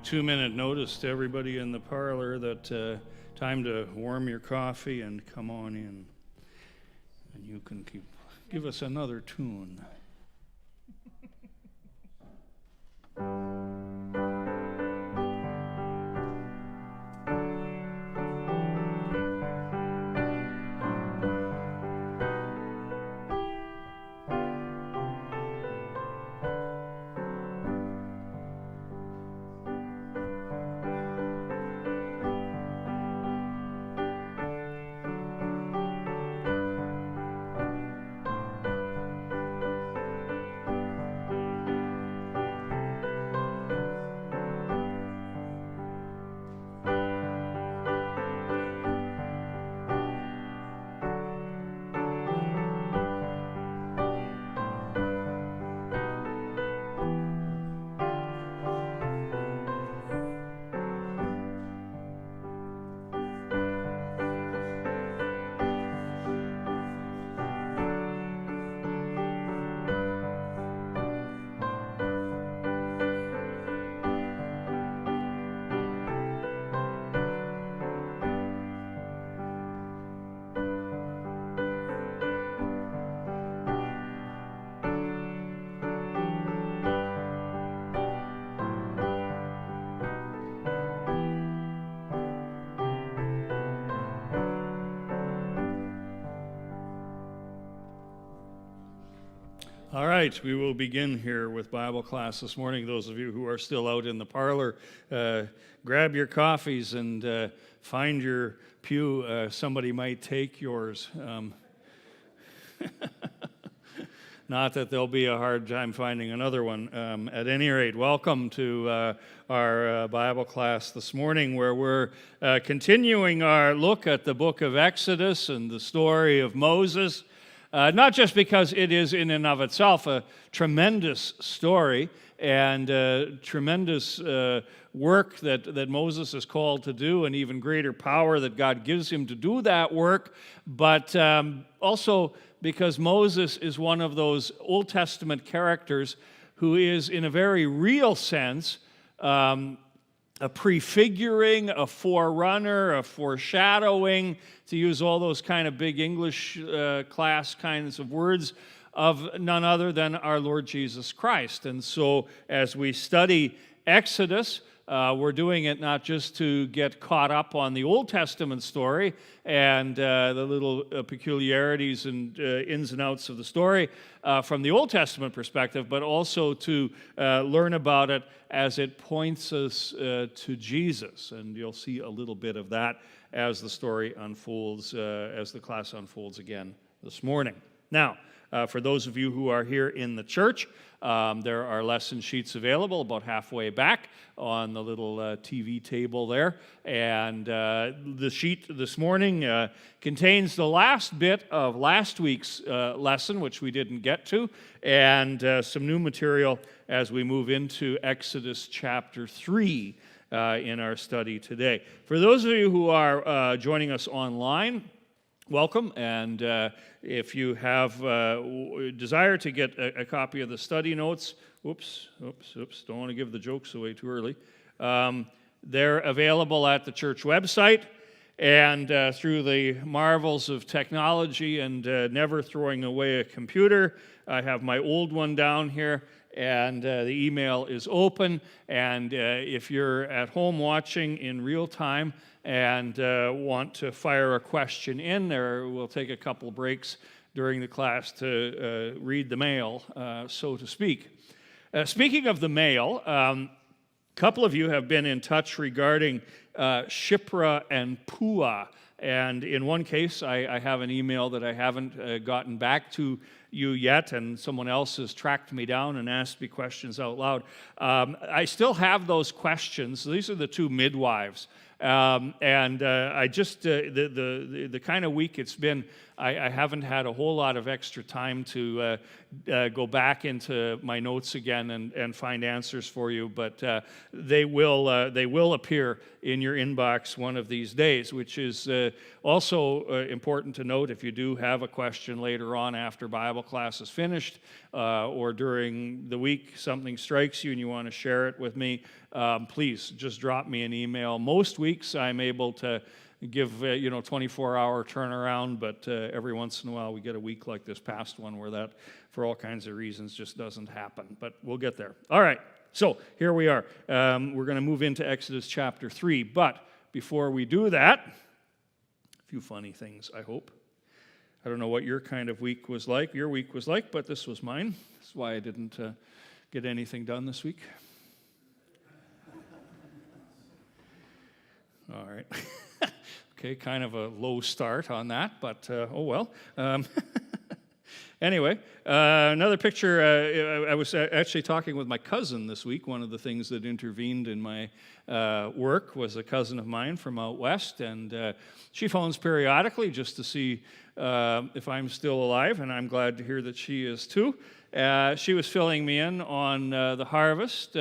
2-minute notice to everybody in the parlor that time to warm your coffee and come on in. And you can give us another tune. All right, we will begin here with Bible class this morning. Those of you who are still out in the parlor, grab your coffees and find your pew. Somebody might take yours. Not that there'll be a hard time finding another one. At any rate, welcome to our Bible class this morning, where we're continuing our look at the book of Exodus and the story of Moses. Not just because it is in and of itself a tremendous story and tremendous work that Moses is called to do, and even greater power that God gives him to do that work, but also because Moses is one of those Old Testament characters who is, in a very real sense, a prefiguring, a forerunner, a foreshadowing, to use all those kind of big English class kinds of words, of none other than our Lord Jesus Christ. And so as we study Exodus, we're doing it not just to get caught up on the Old Testament story and the little peculiarities and ins and outs of the story from the Old Testament perspective, but also to learn about it as it points us to Jesus. And you'll see a little bit of that as the story unfolds, as the class unfolds again this morning. Now, for those of you who are here in the church, there are lesson sheets available about halfway back on the little TV table there. And the sheet this morning contains the last bit of last week's lesson, which we didn't get to, and some new material as we move into Exodus chapter 3 in our study today. For those of you who are joining us online, welcome, and if you have desire to get a copy of the study notes, don't want to give the jokes away too early, they're available at the church website, and through the marvels of technology and never throwing away a computer, I have my old one down here, and the email is open, and if you're at home watching in real time and want to fire a question in there, we'll take a couple of breaks during the class to read the mail, so to speak. Speaking of the mail, a couple of you have been in touch regarding Shiphrah and Puah. And in one case, I have an email that I haven't gotten back to you yet, and someone else has tracked me down and asked me questions out loud. I still have those questions. These are the two midwives. I just, the kind of week it's been, I haven't had a whole lot of extra time to go back into my notes again and find answers for you, but they will appear in your inbox one of these days, which is also important to note. If you do have a question later on after Bible class is finished, or during the week something strikes you and you want to share it with me, please just drop me an email. Most weeks I'm able to give 24-hour turnaround, but every once in a while we get a week like this past one where that, for all kinds of reasons, just doesn't happen. But we'll get there. All right, so here we are. We're going to move into Exodus chapter 3, but before we do that, a few funny things, I hope. I don't know what your kind of week was like, but this was mine. That's why I didn't get anything done this week. All right. Okay, kind of a low start on that, but oh well. Anyway, another picture. I was actually talking with my cousin this week. One of the things that intervened in my work was a cousin of mine from out west, and she phones periodically just to see if I'm still alive, and I'm glad to hear that she is too. She was filling me in on the harvest,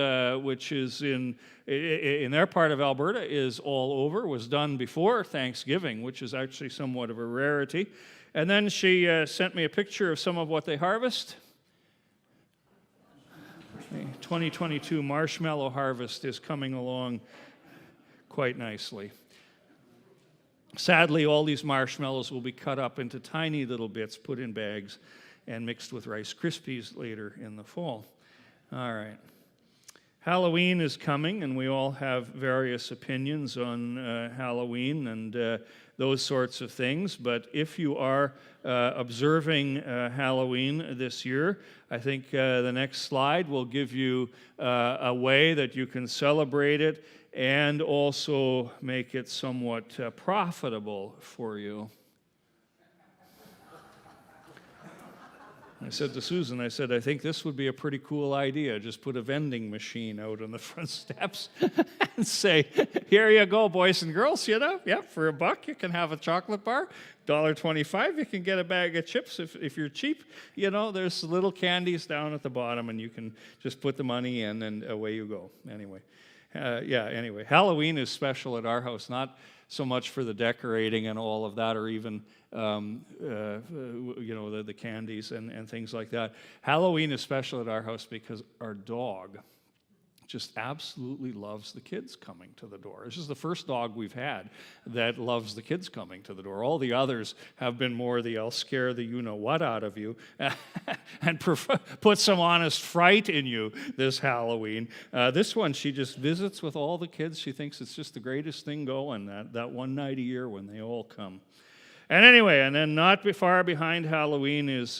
which is in their part of Alberta is all over, was done before Thanksgiving, which is actually somewhat of a rarity. And then she sent me a picture of some of what they harvest. The 2022 marshmallow harvest is coming along quite nicely. Sadly, all these marshmallows will be cut up into tiny little bits, put in bags, and mixed with Rice Krispies later in the fall. All right. Halloween is coming, and we all have various opinions on Halloween and those sorts of things. But if you are observing Halloween this year, I think the next slide will give you a way that you can celebrate it and also make it somewhat profitable for you. I said to Susan, I think this would be a pretty cool idea. Just put a vending machine out on the front steps and say, here you go, boys and girls, yeah, for $1 you can have a chocolate bar. $1.25 you can get a bag of chips if you're cheap. There's little candies down at the bottom, and you can just put the money in and away you go. Anyway, Halloween is special at our house, not so much for the decorating and all of that, or even the candies and things like that. Halloween is special at our house because our dog just absolutely loves the kids coming to the door. This is the first dog we've had that loves the kids coming to the door. All the others have been more the I'll scare the you-know-what out of you and put some honest fright in you this Halloween. This one, she just visits with all the kids. She thinks it's just the greatest thing going, that one night a year when they all come. And anyway, and then not far behind Halloween is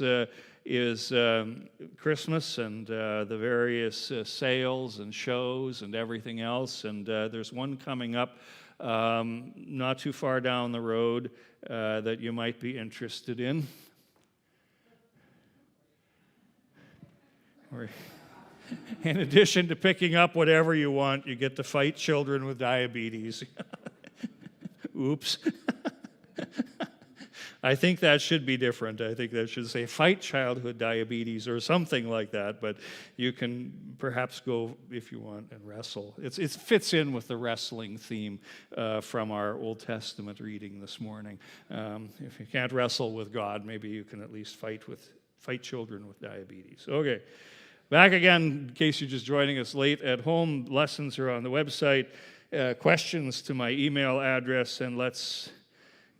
Christmas and the various sales and shows and everything else. And there's one coming up not too far down the road that you might be interested in. In addition to picking up whatever you want, you get to fight children with diabetes. Oops. I think that should be different. I think that should say fight childhood diabetes or something like that, but you can perhaps go, if you want, and wrestle. It fits in with the wrestling theme from our Old Testament reading this morning. If you can't wrestle with God, maybe you can at least fight children with diabetes. Okay, back again, in case you're just joining us late at home, lessons are on the website, questions to my email address, and let's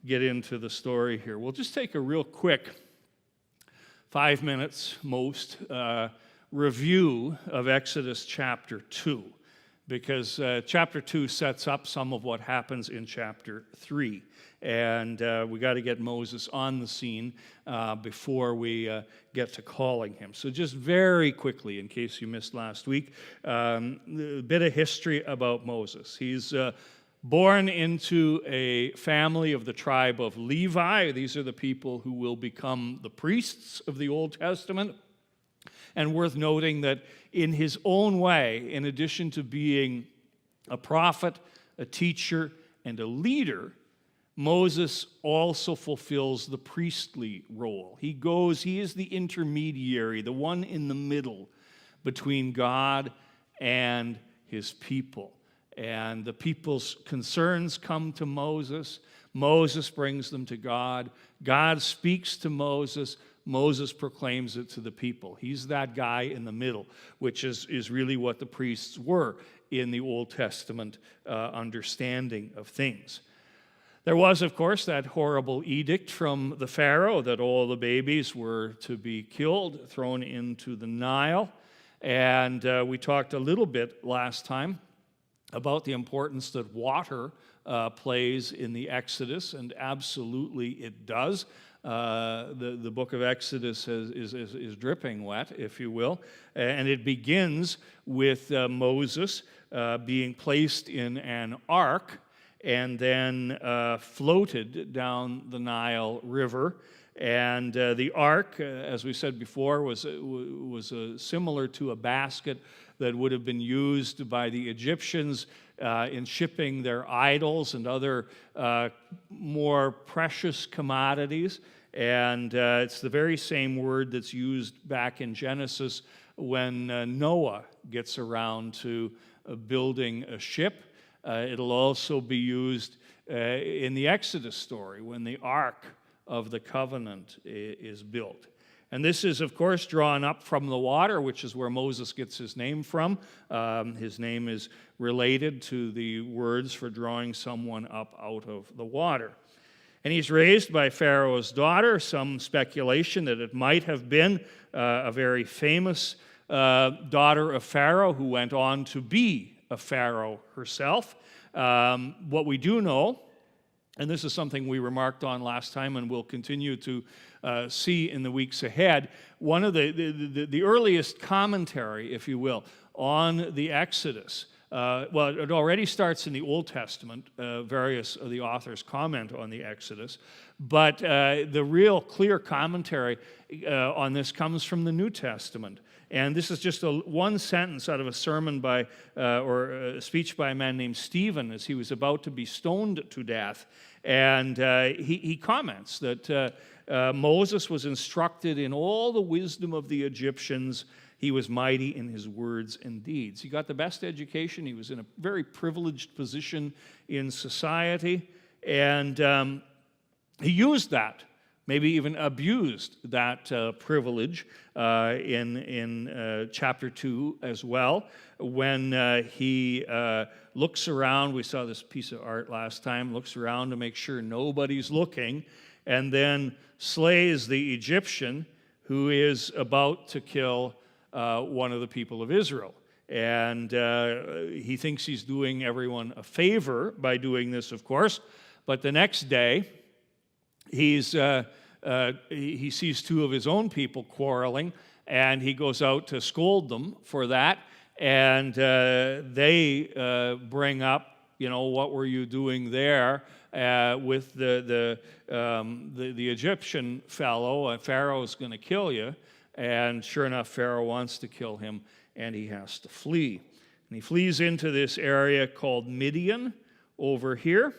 get into the story here. We'll just take a real quick 5 minutes, most, review of Exodus chapter 2, because chapter 2 sets up some of what happens in chapter 3. And we got to get Moses on the scene before we get to calling him. So just very quickly, in case you missed last week, a bit of history about Moses. He's born into a family of the tribe of Levi. These are the people who will become the priests of the Old Testament. And worth noting that in his own way, in addition to being a prophet, a teacher, and a leader, Moses also fulfills the priestly role. He is the intermediary, the one in the middle between God and his people. And the people's concerns come to Moses. Moses brings them to God. God speaks to Moses. Moses proclaims it to the people. He's that guy in the middle, which is really what the priests were in the Old Testament understanding of things. There was, of course, that horrible edict from the Pharaoh that all the babies were to be killed, thrown into the Nile. And we talked a little bit last time about the importance that water plays in the Exodus, and absolutely it does. The book of Exodus is dripping wet, if you will, and it begins with Moses being placed in an ark and then floated down the Nile River. And the ark, as we said before, was similar to a basket that would have been used by the Egyptians in shipping their idols and other more precious commodities. And it's the very same word that's used back in Genesis when Noah gets around to building a ship. It'll also be used in the Exodus story when the Ark of the Covenant is built. And this is, of course, drawn up from the water, which is where Moses gets his name from. His name is related to the words for drawing someone up out of the water. And he's raised by Pharaoh's daughter, some speculation that it might have been a very famous daughter of Pharaoh who went on to be a Pharaoh herself. What we do know, and this is something we remarked on last time and will continue to see in the weeks ahead, one of the earliest commentary, if you will, on the Exodus. Well, it already starts in the Old Testament. Various of the authors comment on the Exodus. But the real clear commentary on this comes from the New Testament. And this is just one sentence out of a sermon by, or a speech by a man named Stephen as he was about to be stoned to death. And he comments that Moses was instructed in all the wisdom of the Egyptians. He was mighty in his words and deeds. He got the best education. He was in a very privileged position in society. And he used that, maybe even abused that privilege in chapter 2 as well, when he looks around. We saw this piece of art last time, looks around to make sure nobody's looking, and then slays the Egyptian who is about to kill one of the people of Israel. And he thinks he's doing everyone a favor by doing this, of course. But the next day, he sees two of his own people quarreling, and he goes out to scold them for that. And they bring up, what were you doing there with the Egyptian fellow? Pharaoh's going to kill you. And sure enough, Pharaoh wants to kill him, and he has to flee. And he flees into this area called Midian over here,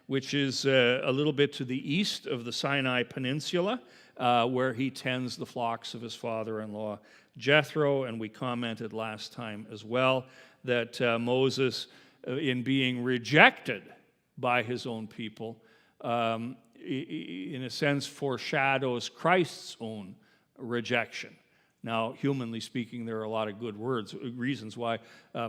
which is a little bit to the east of the Sinai Peninsula, where he tends the flocks of his father-in-law Jethro. And we commented last time as well that Moses, in being rejected by his own people, in a sense foreshadows Christ's own rejection. Now, humanly speaking, there are a lot of good reasons why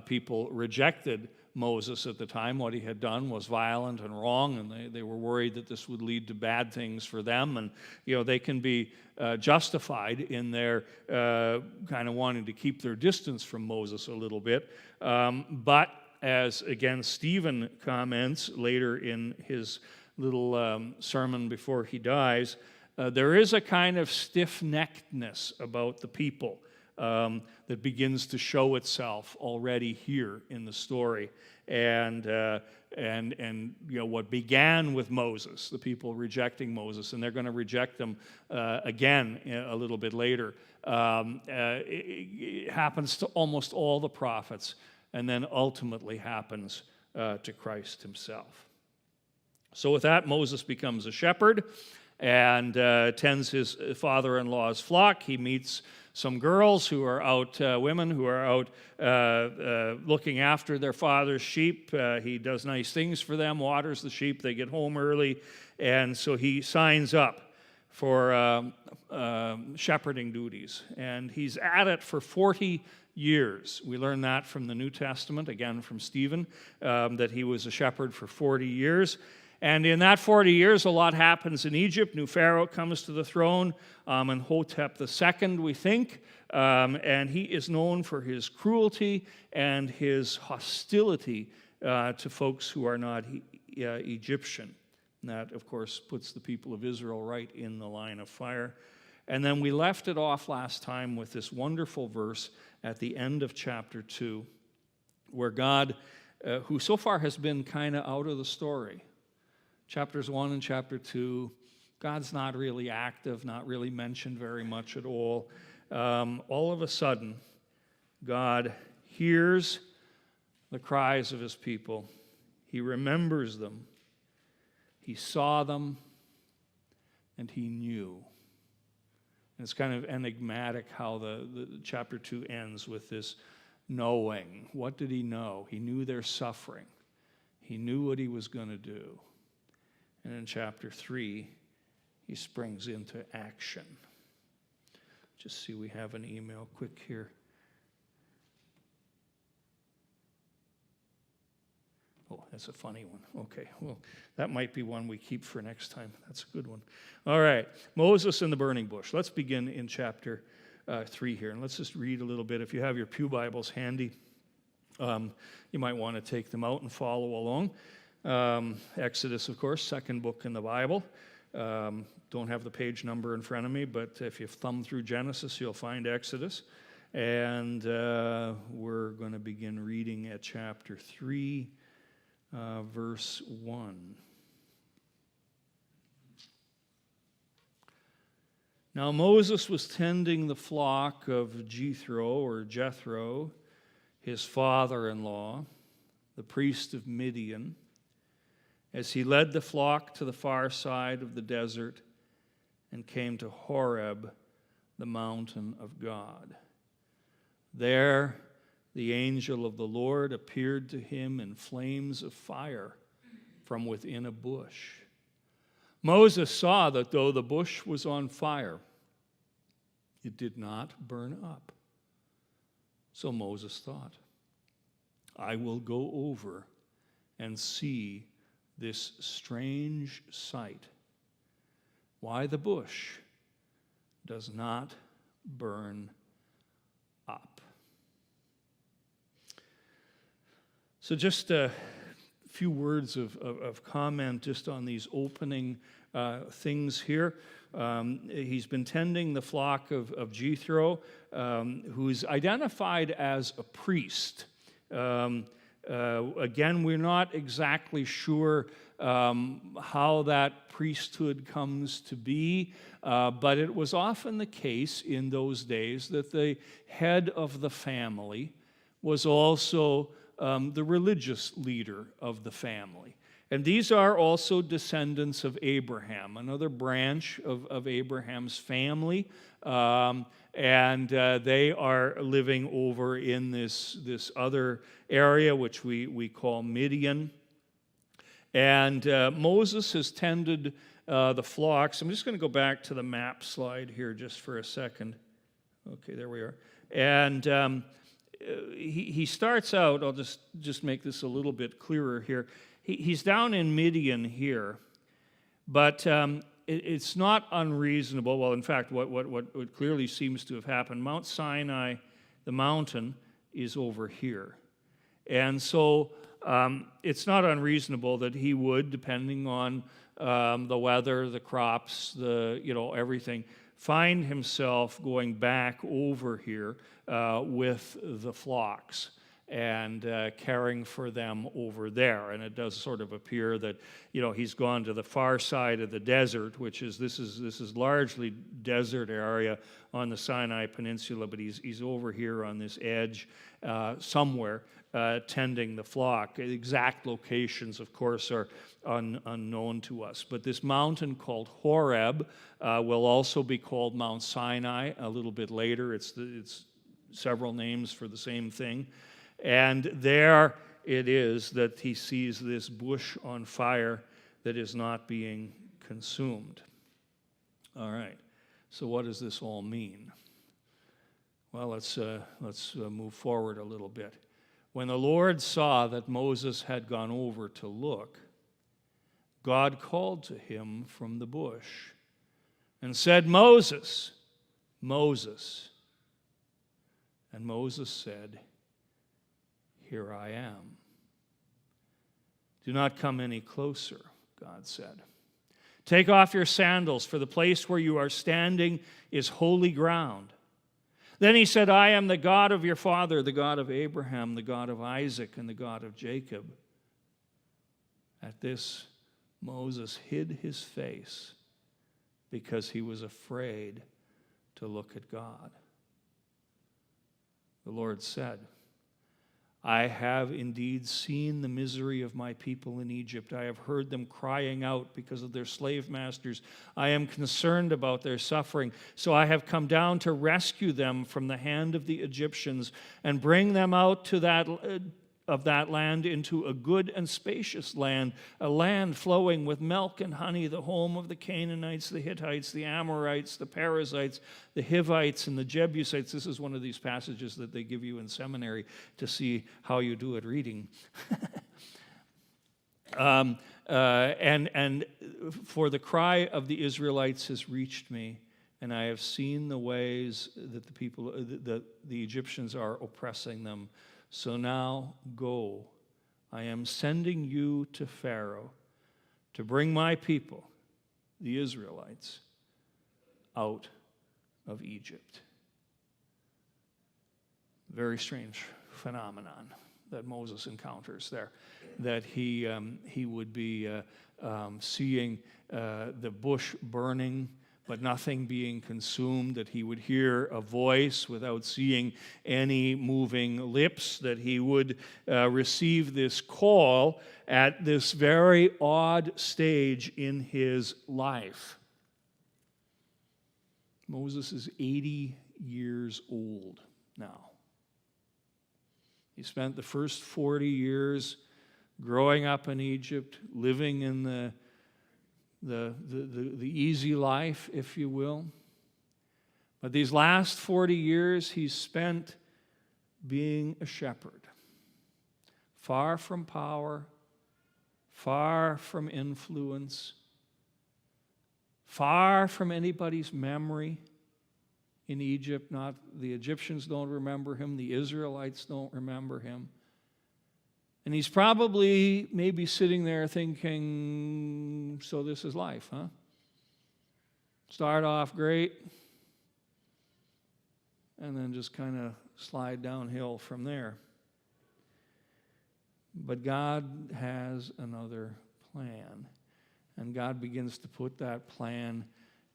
people rejected Moses at the time. What he had done was violent and wrong, and they were worried that this would lead to bad things for them. And, they can be justified in their kind of wanting to keep their distance from Moses a little bit. But as, again, Stephen comments later in his little sermon before he dies, there is a kind of stiff-neckedness about the people that begins to show itself already here in the story. And what began with Moses, the people rejecting Moses, and they're going to reject them again a little bit later, it happens to almost all the prophets, and then ultimately happens to Christ himself. So with that, Moses becomes a shepherd and tends his father-in-law's flock. He meets some girls who are out, women who are out looking after their father's sheep. He does nice things for them, waters the sheep. They get home early, and so he signs up for shepherding duties. And he's at it for 40 years. We learn that from the New Testament, again from Stephen, that he was a shepherd for 40 years. And in that 40 years, a lot happens in Egypt. New Pharaoh comes to the throne, Amenhotep II, we think, and he is known for his cruelty and his hostility to folks who are not Egyptian. And that, of course, puts the people of Israel right in the line of fire. And then we left it off last time with this wonderful verse at the end of chapter 2, where God, who so far has been kind of out of the story, chapters 1 and chapter 2, God's not really active, not really mentioned very much at all. All of a sudden, God hears the cries of his people. He remembers them. He saw them, and he knew. And it's kind of enigmatic how the chapter 2 ends with this knowing. What did he know? He knew their suffering. He knew what he was going to do. And in chapter 3, he springs into action. Just see, we have an email quick here. Oh, that's a funny one. Okay, well, that might be one we keep for next time. That's a good one. All right, Moses and the burning bush. Let's begin in chapter 3 here, and let's just read a little bit. If you have your pew Bibles handy, you might want to take them out and follow along. Exodus, of course, second book in the Bible. Don't have the page number in front of me, but if you thumb through Genesis, you'll find Exodus. And we're going to begin reading at chapter 3, verse 1. Now Moses was tending the flock of Jethro, his father-in-law, the priest of Midian, as he led the flock to the far side of the desert and came to Horeb, the mountain of God. There the angel of the Lord appeared to him in flames of fire from within a bush. Moses saw that though the bush was on fire, it did not burn up. So Moses thought, I will go over and see this strange sight, why the bush does not burn up. So just a few words of comment just on these opening things here. He's been tending the flock of Jethro, who's identified as a priest. Again, we're not exactly sure how that priesthood comes to be, but it was often the case in those days that the head of the family was also the religious leader of the family. And these are also descendants of Abraham, another branch of Abraham's family. And they are living over in this other area, which we call Midian. And Moses has tended the flocks. I'm just going to go back to the map slide here just for a second. Okay, there we are. And he starts out, I'll just make this a little bit clearer here. He's down in Midian here, but it's not unreasonable. Well, in fact, what clearly seems to have happened, Mount Sinai, the mountain, is over here. And so it's not unreasonable that he would, depending on the weather, the crops, everything, find himself going back over here with the flocks and caring for them over there. And it does sort of appear that, he's gone to the far side of the desert, which is this is largely desert area on the Sinai Peninsula, but he's over here on this edge somewhere. tending the flock. The exact locations, of course, are unknown to us. But this mountain called Horeb will also be called Mount Sinai a little bit later. It's several names for the same thing. And there it is that he sees this bush on fire that is not being consumed. All right, so what does this all mean? Well, let's move forward a little bit. When the Lord saw that Moses had gone over to look, God called to him from the bush and said, "Moses, Moses." And Moses said, "Here I am." "Do not come any closer," God said. "Take off your sandals, for the place where you are standing is holy ground." Then he said, "I am the God of your father, the God of Abraham, the God of Isaac, and the God of Jacob." At this, Moses hid his face because he was afraid to look at God. The Lord said, "I have indeed seen the misery of my people in Egypt. I have heard them crying out because of their slave masters. I am concerned about their suffering. So I have come down to rescue them from the hand of the Egyptians and bring them out to that land into a good and spacious land, a land flowing with milk and honey, the home of the Canaanites, the Hittites, the Amorites, the Perizzites, the Hivites, and the Jebusites." This is one of these passages that they give you in seminary to see how you do at reading. And "for the cry of the Israelites has reached me, and I have seen the ways that the Egyptians are oppressing them. So now go, I am sending you to Pharaoh to bring my people, the Israelites, out of Egypt." Very strange phenomenon that Moses encounters there, that he would be seeing the bush burning but nothing being consumed, that he would hear a voice without seeing any moving lips, that he would receive this call at this very odd stage in his life. Moses is 80 years old now. He spent the first 40 years growing up in Egypt, living in the easy life, if you will. But these last 40 years he's spent being a shepherd, far from power, far from influence, far from anybody's memory in Egypt. Not the Egyptians don't remember him, the Israelites don't remember him. And he's probably maybe sitting there thinking, so this is life, huh? Start off great, and then just kind of slide downhill from there. But God has another plan, and God begins to put that plan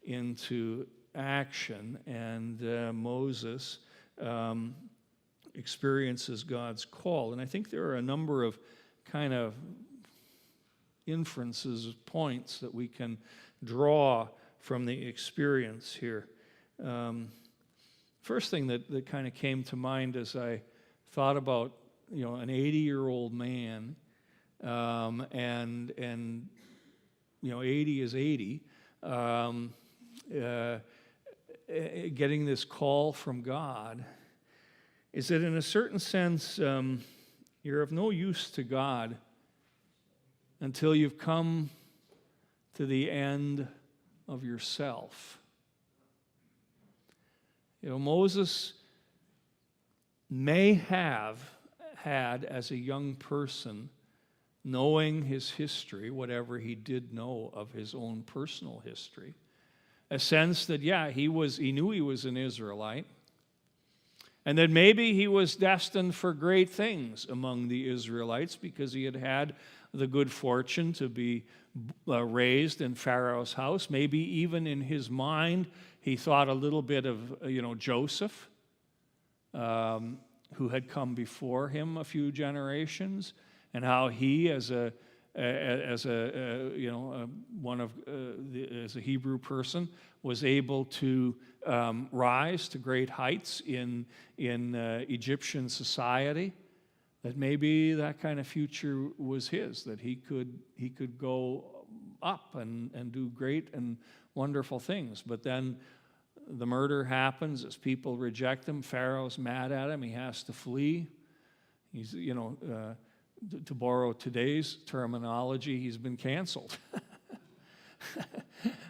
into action, and Moses experiences God's call. And I think there are a number of kind of inferences, points that we can draw from the experience here. First thing that kind of came to mind as I thought about, an 80-year-old man, and 80 is 80, getting this call from God, is that in a certain sense, you're of no use to God until you've come to the end of yourself. Moses may have had, as a young person, knowing his history, whatever he did know of his own personal history, a sense that, he knew he was an Israelite, and that maybe he was destined for great things among the Israelites because he had had the good fortune to be raised in Pharaoh's house. Maybe even in his mind he thought a little bit of Joseph, who had come before him a few generations, and how he, as a Hebrew person, was able to rise to great heights in Egyptian society. That maybe that kind of future was his, that he could go up and do great and wonderful things. But then the murder happens as people reject him. Pharaoh's mad at him. He has to flee. He's, to borrow today's terminology, he's been canceled.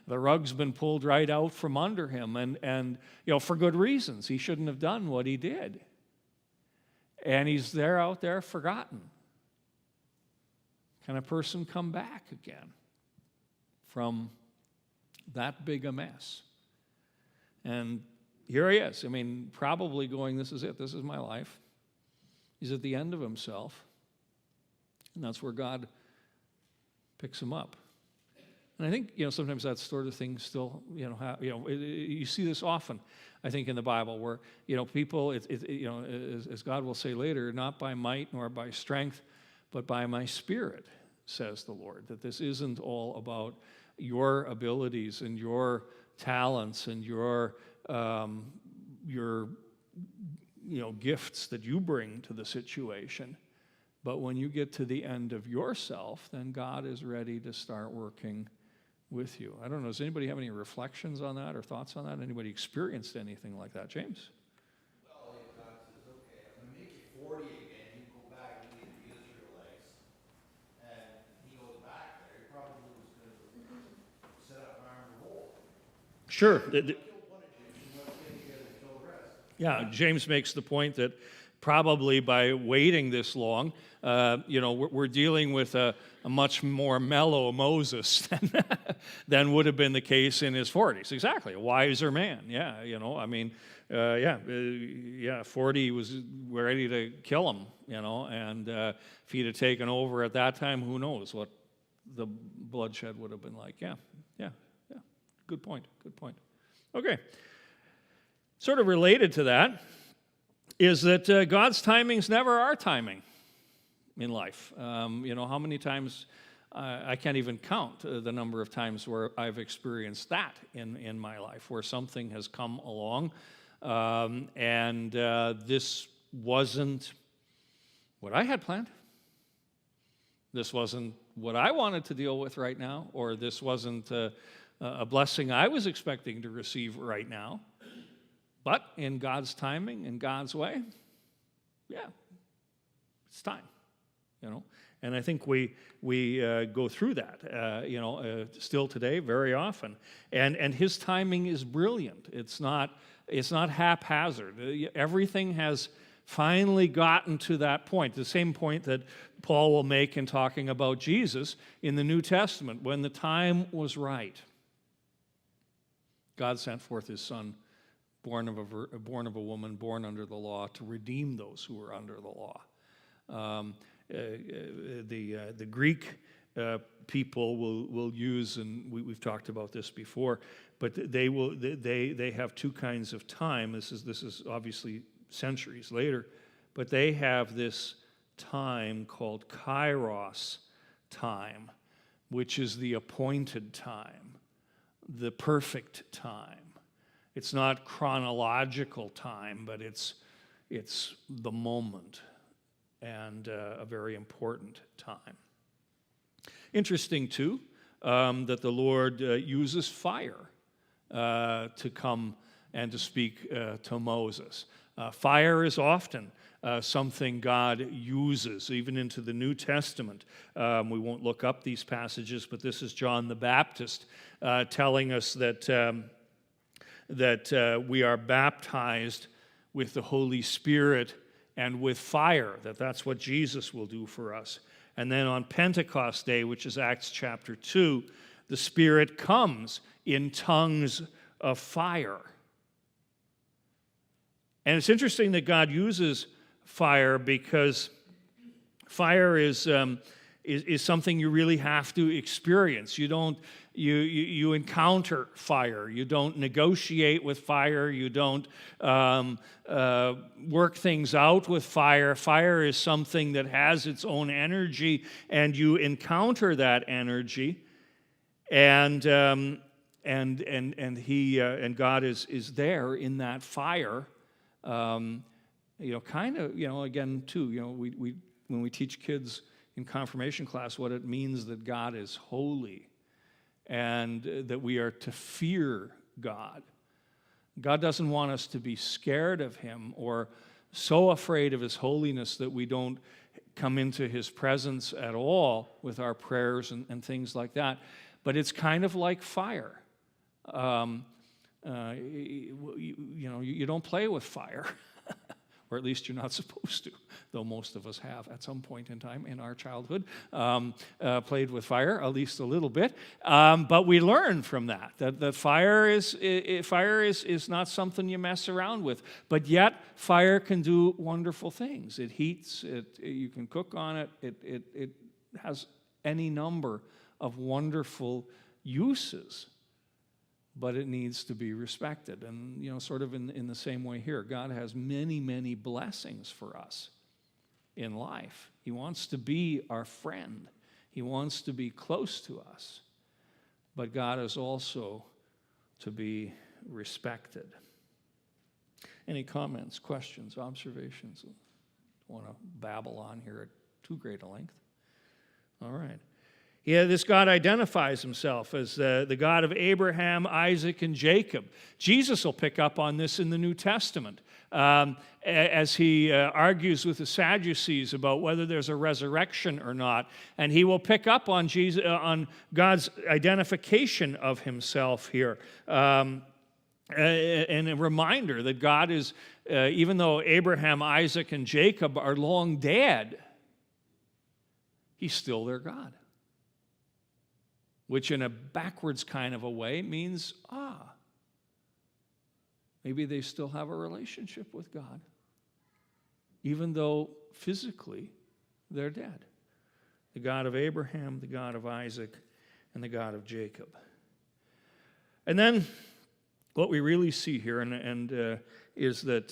The rug's been pulled right out from under him, and for good reasons. He shouldn't have done what he did. And he's out there forgotten. Can a person come back again from that big a mess? And here he is. Probably going, this is it. This is my life. He's at the end of himself. And that's where God picks him up. And I think, sometimes that sort of thing still, you see this often, I think, in the Bible, where, people, as God will say later, not by might nor by strength, but by my Spirit, says the Lord, that this isn't all about your abilities and your talents and your gifts that you bring to the situation. But when you get to the end of yourself, then God is ready to start working with you. I don't know, does anybody have any reflections on that or thoughts on that? Anybody experienced anything like that? James? Well, if God says, okay, I'm going to make you 40 again, you go back and lead the Israelites, and he goes back there, he probably was going to set up an armed revolt. Sure. Yeah, James makes the point that probably by waiting this long, we're dealing with a much more mellow Moses than would have been the case in his 40s. Exactly, a wiser man. 40 was ready to kill him, and if he'd have taken over at that time, who knows what the bloodshed would have been like. Yeah. Good point. Okay. Sort of related to that is that God's timing's never our timing in life. How many times, I can't even count the number of times where I've experienced that in my life, where something has come along and this wasn't what I had planned. This wasn't what I wanted to deal with right now, or this wasn't a blessing I was expecting to receive right now. But in God's timing, in God's way, it's time, And I think we go through that, still today very often. And His timing is brilliant. It's not haphazard. Everything has finally gotten to that point, the same point that Paul will make in talking about Jesus in the New Testament. When the time was right, God sent forth His Son, born of a woman, born under the law, to redeem those who were under the law. The Greek people will use, and we've talked about this before, but they have two kinds of time. This is obviously centuries later, but they have this time called kairos time, which is the appointed time, the perfect time. It's not chronological time, but it's the moment, and a very important time. Interesting, too, that the Lord uses fire to come and to speak to Moses. Fire is often something God uses, even into the New Testament. We won't look up these passages, but this is John the Baptist telling us that we are baptized with the Holy Spirit and with fire, that's what Jesus will do for us. And then on Pentecost Day, which is Acts chapter 2, the Spirit comes in tongues of fire. And it's interesting that God uses fire, because fire is something you really have to experience. You don't you encounter fire. You don't negotiate with fire. You don't work things out with fire. Fire is something that has its own energy, and you encounter that energy. And God is there in that fire. Kind of, again, too, we when we teach kids in confirmation class what it means that God is holy and that we are to fear God. God doesn't want us to be scared of him or so afraid of his holiness that we don't come into his presence at all with our prayers and things like that. But it's kind of like fire. You don't play with fire, or at least you're not supposed to, though most of us have at some point in time in our childhood played with fire, at least a little bit. But we learn from that fire is not something you mess around with. But yet, fire can do wonderful things. It heats, you can cook on it, it has any number of wonderful uses, but it needs to be respected. And, sort of in the same way here, God has many, many blessings for us in life. He wants to be our friend. He wants to be close to us. But God is also to be respected. Any comments, questions, observations? I don't want to babble on here at too great a length. All right. Yeah, this God identifies himself as the God of Abraham, Isaac, and Jacob. Jesus will pick up on this in the New Testament as he argues with the Sadducees about whether there's a resurrection or not. And he will pick up on God's identification of himself here. And a reminder that God is, even though Abraham, Isaac, and Jacob are long dead, he's still their God. Which in a backwards kind of a way means, maybe they still have a relationship with God, even though physically they're dead. The God of Abraham, the God of Isaac, and the God of Jacob. And then what we really see here is that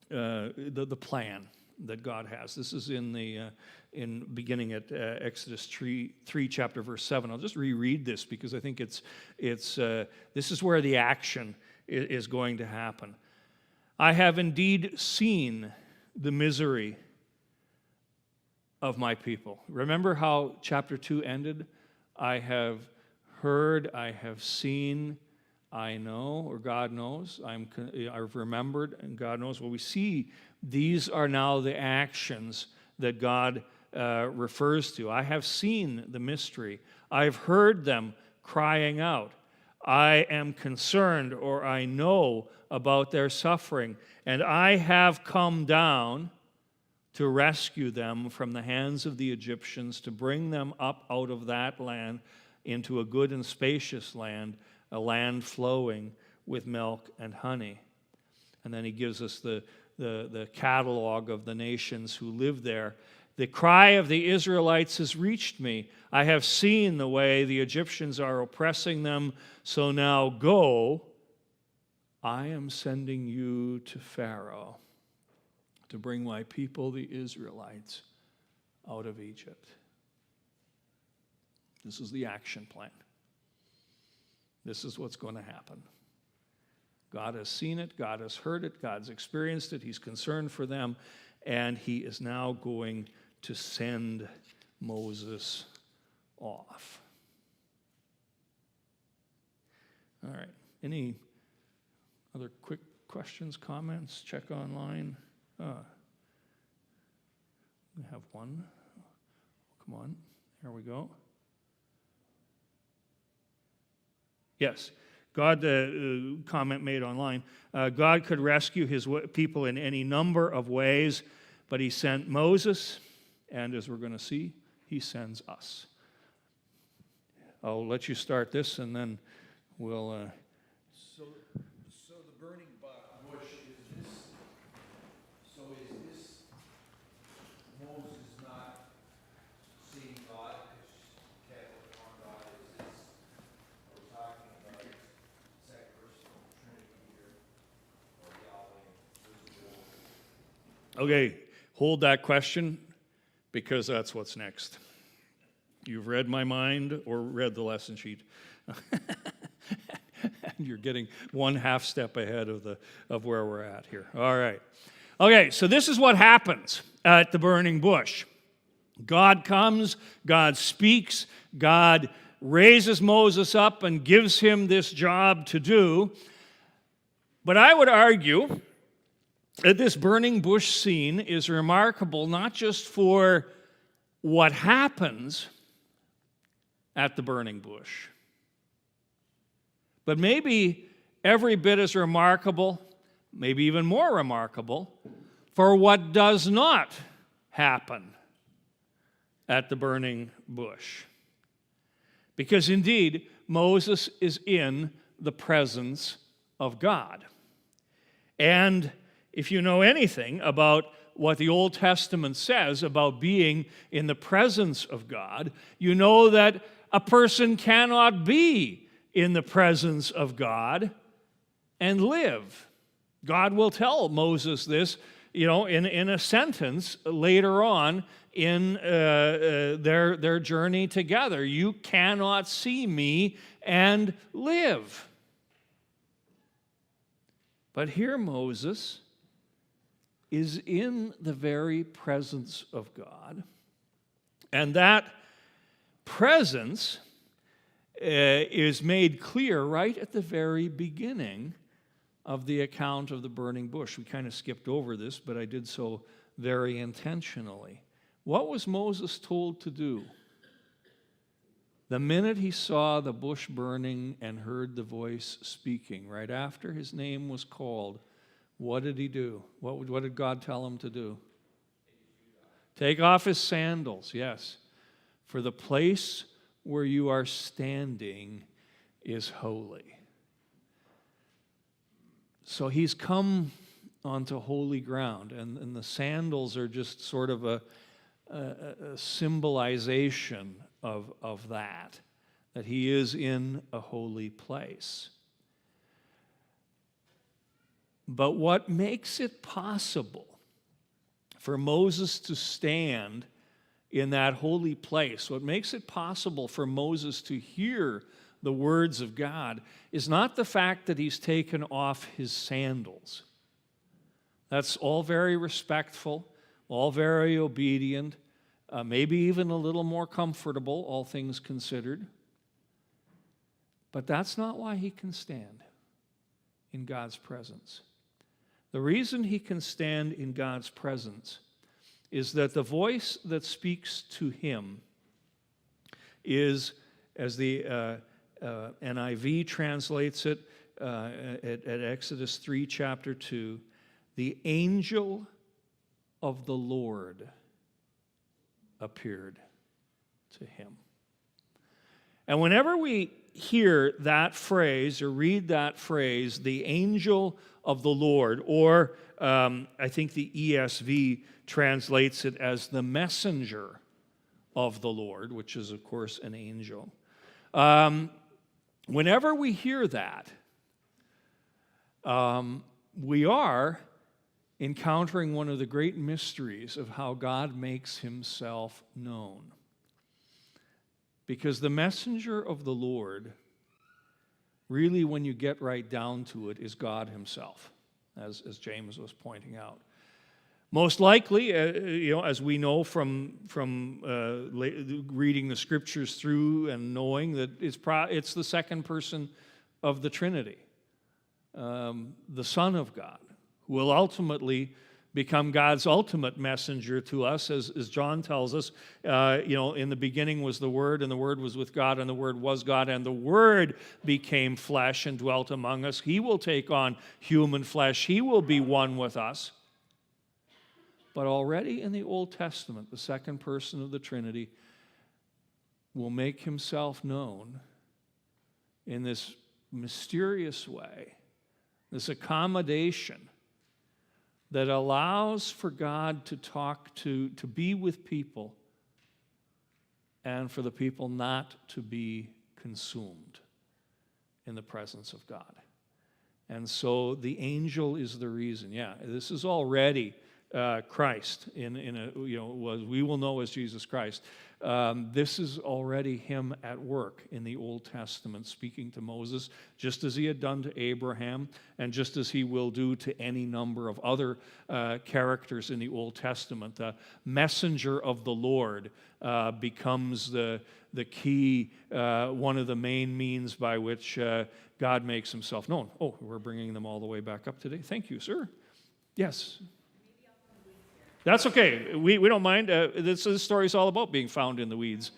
the plan that God has. This is in beginning at Exodus 3 chapter verse 7. I'll just reread this because I think this is where the action is going to happen. I have indeed seen the misery of my people. Remember how chapter 2 ended? I have heard, I have seen, I know, or God knows. I've remembered, and God knows. Well, we see these are now the actions that God refers to. I have seen the mystery. I've heard them crying out. I am concerned, or I know about their suffering, and I have come down to rescue them from the hands of the Egyptians, to bring them up out of that land into a good and spacious land, a land flowing with milk and honey. And then he gives us the catalog of the nations who live there. The cry of the Israelites has reached me. I have seen the way the Egyptians are oppressing them. So now go. I am sending you to Pharaoh to bring my people, the Israelites, out of Egypt. This is the action plan. This is what's going to happen. God has seen it. God has heard it. God's experienced it. He's concerned for them. And he is now going to send Moses off. All right. Any other quick questions, comments? Check online. We have one. Come on. There we go. Yes. God, comment made online, God could rescue his people in any number of ways, but he sent Moses, and as we're going to see, he sends us. I'll let you start this, and then we'll... So the burning bush is this, so is this Moses not seeing God, because can't look upon God, is this Okay, hold that question because that's what's next. You've read my mind or read the lesson sheet. You're getting one half step ahead of where we're at here. All right. Okay, so this is what happens at the burning bush. God comes, God speaks, God raises Moses up and gives him this job to do. But I would argue that this burning bush scene is remarkable not just for what happens at the burning bush, but maybe every bit as remarkable, maybe even more remarkable, for what does not happen at the burning bush. Because indeed, Moses is in the presence of God. And if you know anything about what the Old Testament says about being in the presence of God, you know that a person cannot be in the presence of God and live. God will tell Moses this, in a sentence later on in their journey together. You cannot see me and live. But here Moses is in the very presence of God, and that presence is made clear right at the very beginning of the account of the burning bush. We kind of skipped over this, but I did so very intentionally. What was Moses told to do? The minute he saw the bush burning and heard the voice speaking, right after his name was called, what did he do? What did God tell him to do? Take off his sandals, yes. For the place where you are standing is holy. So he's come onto holy ground, and the sandals are just sort of a symbolization of that he is in a holy place. But what makes it possible for Moses to stand in that holy place, what makes it possible for Moses to hear the words of God, is not the fact that he's taken off his sandals. That's all very respectful, all very obedient, maybe even a little more comfortable, all things considered. But that's not why he can stand in God's presence. The reason he can stand in God's presence is that the voice that speaks to him is, as the NIV translates it at Exodus 3, chapter 2, the angel of the Lord appeared to him. And whenever we hear that phrase or read that phrase, the angel of the Lord, or I think the ESV translates it as the messenger of the Lord, which is, of course, an angel. Whenever we hear that, we are encountering one of the great mysteries of how God makes himself known. Because the messenger of the Lord, really, when you get right down to it, is God himself, as James was pointing out. Most likely, as we know from reading the scriptures through and knowing that it's the second person of the Trinity, the Son of God, who will ultimately become God's ultimate messenger to us, as John tells us. In the beginning was the Word, and the Word was with God, and the Word was God, and the Word became flesh and dwelt among us. He will take on human flesh. He will be one with us. But already in the Old Testament, the second person of the Trinity will make himself known in this mysterious way, this accommodation that allows for God to talk to be with people, and for the people not to be consumed in the presence of God. And so the angel is the reason. Yeah, this is already Christ we will know as Jesus Christ. This is already him at work in the Old Testament, speaking to Moses, just as he had done to Abraham, and just as he will do to any number of other characters in the Old Testament. The messenger of the Lord becomes the key, one of the main means by which God makes himself known. Oh, we're bringing them all the way back up today. Thank you, sir. Yes. That's okay. We don't mind. This story is all about being found in the weeds.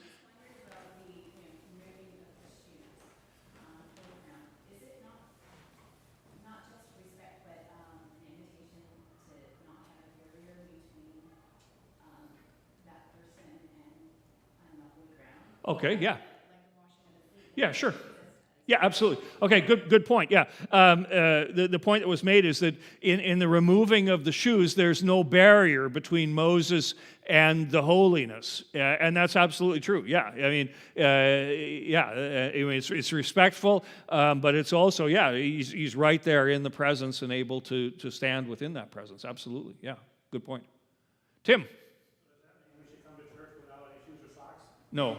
Okay, yeah. Yeah, sure. Yeah, absolutely. Okay, good point. Yeah. The point that was made is that in the removing of the shoes, there's no barrier between Moses and the holiness. And that's absolutely true. Yeah. I mean, it's respectful, but it's also, he's right there in the presence and able to stand within that presence. Absolutely. Yeah, good point. Tim? Does that mean we should come to church without any shoes or socks? No.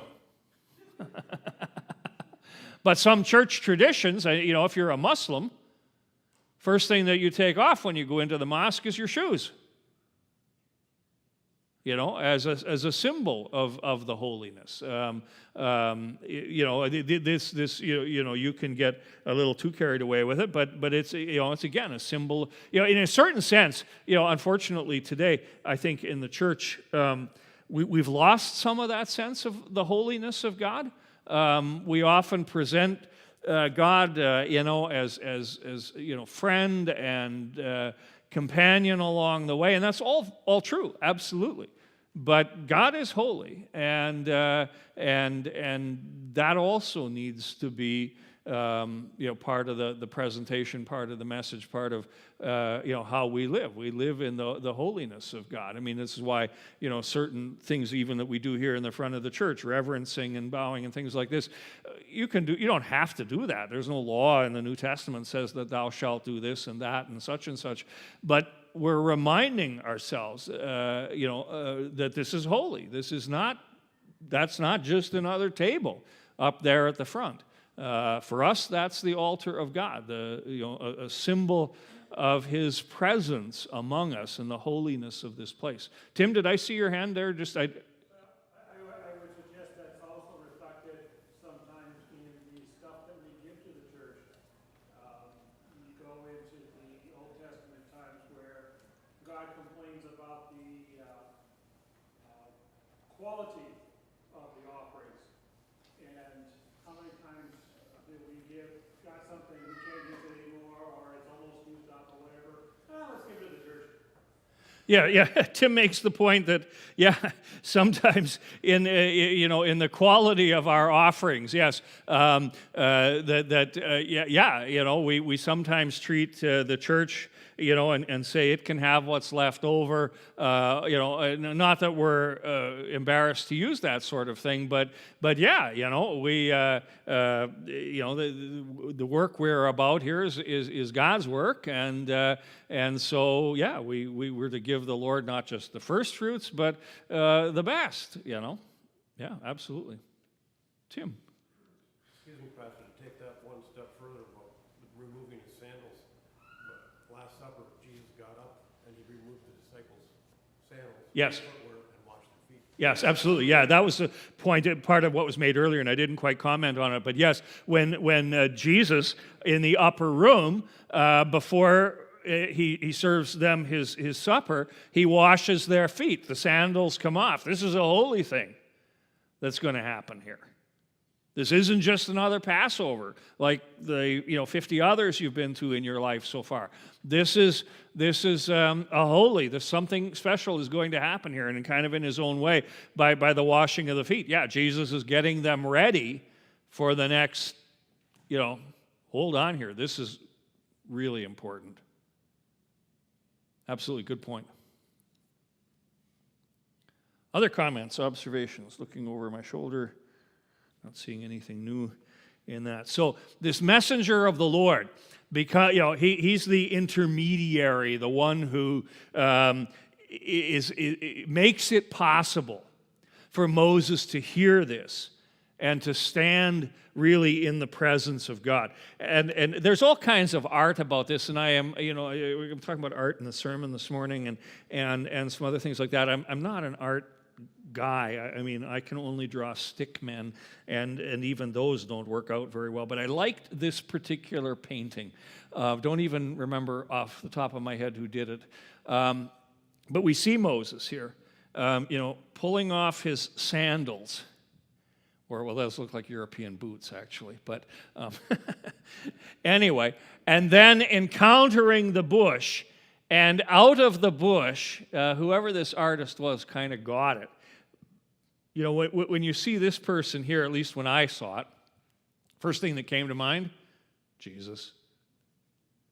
But some church traditions, if you're a Muslim, first thing that you take off when you go into the mosque is your shoes. As a symbol of the holiness. You can get a little too carried away with it, but it's again a symbol. In a certain sense, unfortunately today, I think in the church we've lost some of that sense of the holiness of God. We often present God, as friend and companion along the way, and that's all true, absolutely. But God is holy, and that also needs to be part of the presentation, part of the message, part of how we live. We live in the holiness of God. I mean, this is why certain things even that we do here in the front of the church, reverencing and bowing and things like this, you don't have to do that. There's no law in the New Testament says that thou shalt do this and that and such, but we're reminding ourselves, that this is holy. That's not just another table up there at the front. For us, that's the altar of God, a symbol of his presence among us and the holiness of this place. Tim, did I see your hand there? I would suggest that's also reflected sometimes in the stuff that we give to the church. You go into the Old Testament times where God complains about the quality of the offerings. And how many times do we got something, we can't use it anymore, or it's almost used up or whatever? Let's give it to the church. Yeah. Tim makes the point that sometimes in the quality of our offerings, yes, we sometimes treat the church, and say it can have what's left over. Not that we're embarrassed to use that sort of thing, but we the work we're about here is God's work, and so we were to give the Lord not just the first fruits, but the best. Yeah, absolutely. Tim. Excuse me, Pastor, to take that one step further about removing his sandals. But Last Supper, Jesus got up and he removed the disciples' sandals, Yes. footwear, and washed their feet. Yes, absolutely. Yeah, that was the point, part of what was made earlier, and I didn't quite comment on it. But yes, when Jesus in the upper room before he serves them his supper, he washes their feet. The sandals come off. This is a holy thing that's going to happen here. This isn't just another Passover like the 50 others you've been to in your life so far. This is a holy. There's something special is going to happen here, and kind of in his own way by the washing of the feet. Yeah, Jesus is getting them ready for the next. Hold on here. This is really important. Absolutely, good point. Other comments, observations, looking over my shoulder, not seeing anything new in that. So this messenger of the Lord, because he's the intermediary, the one who makes it possible for Moses to hear this and to stand really in the presence of God. And there's all kinds of art about this, and we're talking about art in the sermon this morning and some other things like that. I'm not an art guy. I mean, I can only draw stick men, and even those don't work out very well. But I liked this particular painting. Don't even remember off the top of my head who did it. But we see Moses here, pulling off his sandals. Or, well, those look like European boots, actually. But anyway, and then encountering the bush, and out of the bush, whoever this artist was kind of got it. When you see this person here, at least when I saw it, first thing that came to mind, Jesus.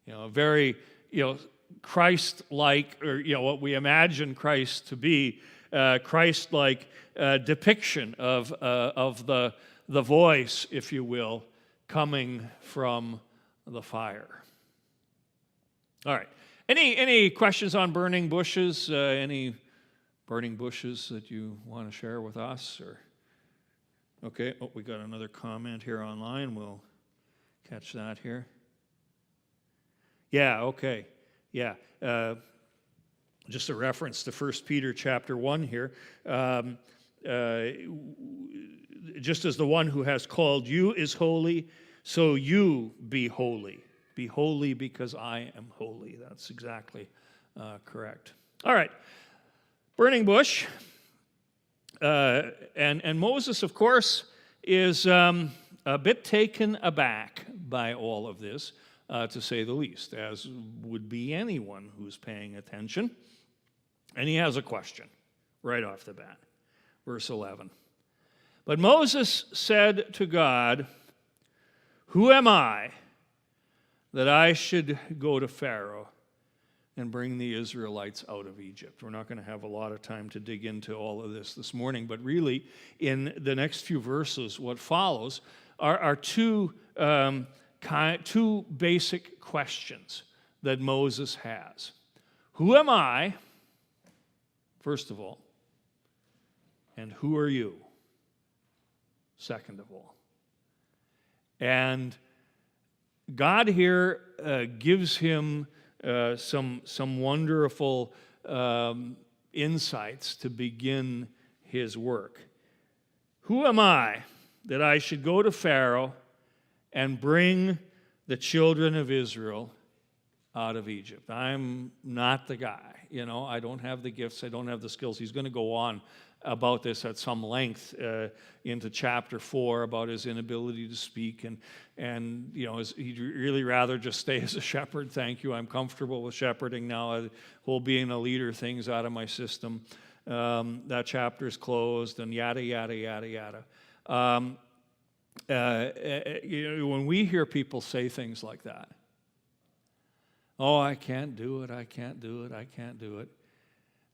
Very, Christ-like, or, what we imagine Christ to be, Christ-like depiction of the voice, if you will, coming from the fire. All right. Any questions on burning bushes? Any burning bushes that you want to share with us? Or okay. Oh, we got another comment here online. We'll catch that here. Yeah. Okay. Yeah. Just a reference to 1 Peter chapter 1 here. Just as the one who has called you is holy, so you be holy. Be holy because I am holy. That's exactly correct. All right. Burning bush. And Moses, of course, is a bit taken aback by all of this, to say the least, as would be anyone who's paying attention. And he has a question right off the bat. Verse 11. But Moses said to God, "Who am I that I should go to Pharaoh and bring the Israelites out of Egypt?" We're not going to have a lot of time to dig into all of this morning, but really in the next few verses, what follows are two basic questions that Moses has. Who am I, first of all, and who are you, second of all? And God here gives him some wonderful insights to begin his work. Who am I that I should go to Pharaoh and bring the children of Israel out of Egypt? I'm not the guy. I don't have the gifts. I don't have the skills. He's going to go on about this at some length into chapter 4 about his inability to speak, and he'd really rather just stay as a shepherd. Thank you, I'm comfortable with shepherding now. Whole being a leader thing's out of my system. That chapter's closed, and yada yada yada yada. When we hear people say things like that, oh, I can't do it, I can't do it, I can't do it.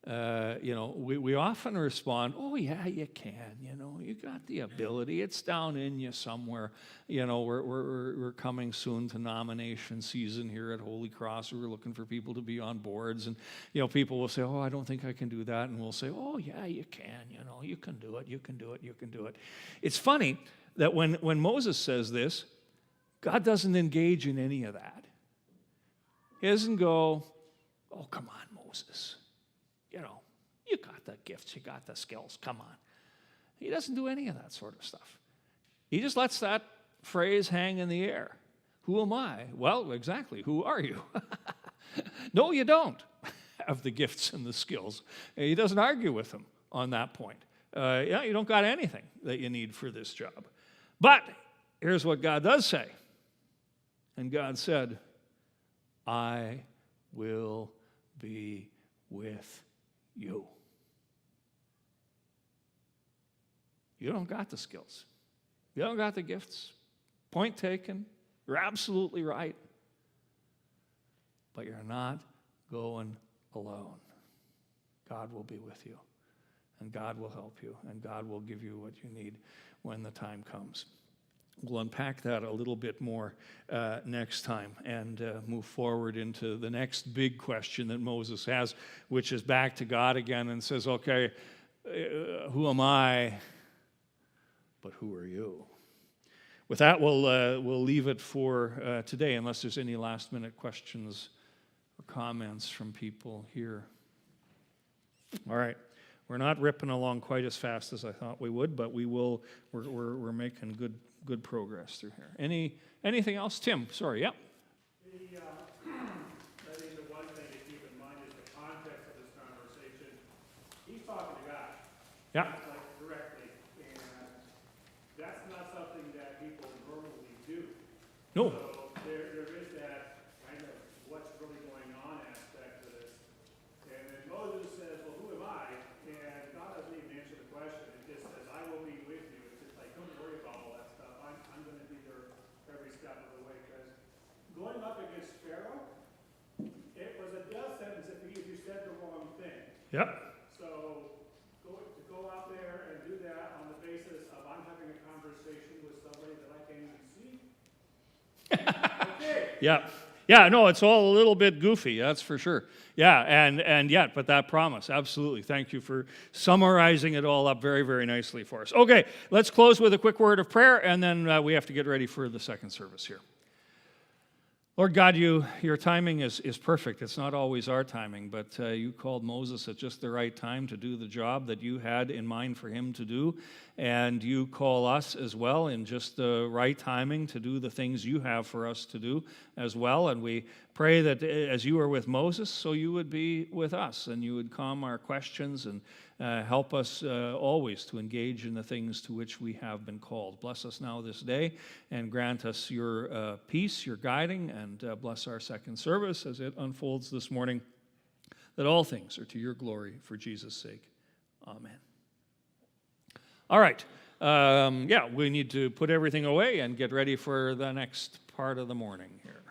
We often respond, oh, yeah, you can. You got the ability. It's down in you somewhere. We're coming soon to nomination season here at Holy Cross. We're looking for people to be on boards. And, people will say, oh, I don't think I can do that. And we'll say, oh, yeah, you can. You can do it. You can do it. You can do it. It's funny that when Moses says this, God doesn't engage in any of that. He doesn't go, oh, come on, Moses. You got the gifts, you got the skills, come on. He doesn't do any of that sort of stuff. He just lets that phrase hang in the air. Who am I? Well, exactly, who are you? No, you don't have the gifts and the skills. He doesn't argue with him on that point. You don't got anything that you need for this job. But here's what God does say. And God said, I will be with you. You don't got the skills. You don't got the gifts. Point taken. You're absolutely right. But you're not going alone. God will be with you. And God will help you. And God will give you what you need when the time comes. we'll unpack that a little bit more next time and move forward into the next big question that Moses has, which is back to God again and says, okay, who am I, but who are you? With that, we'll leave it for today, unless there's any last-minute questions or comments from people here. All right. We're not ripping along quite as fast as I thought we would, but we will. We're making good progress through here. Anything else, Tim? Sorry. Yeah. I think the one thing to keep in mind is the context of this conversation. He's talking to God. Yeah. Like directly, and that's not something that people normally do. No. So there is that kind of what's really going on aspect to this. And then Moses says, well, who am I? And God doesn't even answer the question. It just says, I will be with you. It's just like, don't worry about all that stuff. I'm going to be there every step of the way. Because going up against Pharaoh, it was a death sentence if you said the wrong thing. Yep. So to go out there and do that on the basis of I'm having a conversation with somebody that I can't even see. Okay. Yeah. Yeah, no, it's all a little bit goofy, that's for sure. Yeah, and yet, but that promise, absolutely. Thank you for summarizing it all up very, very nicely for us. Okay, let's close with a quick word of prayer, and then we have to get ready for the second service here. Lord God, your timing is perfect. It's not always our timing, but you called Moses at just the right time to do the job that you had in mind for him to do, and you call us as well in just the right timing to do the things you have for us to do as well. And we pray that as you were with Moses, so you would be with us, and you would calm our questions and help us always to engage in the things to which we have been called. Bless us now this day and grant us your peace, your guiding, and bless our second service as it unfolds this morning, that all things are to your glory for Jesus' sake. Amen. All right. We need to put everything away and get ready for the next part of the morning here.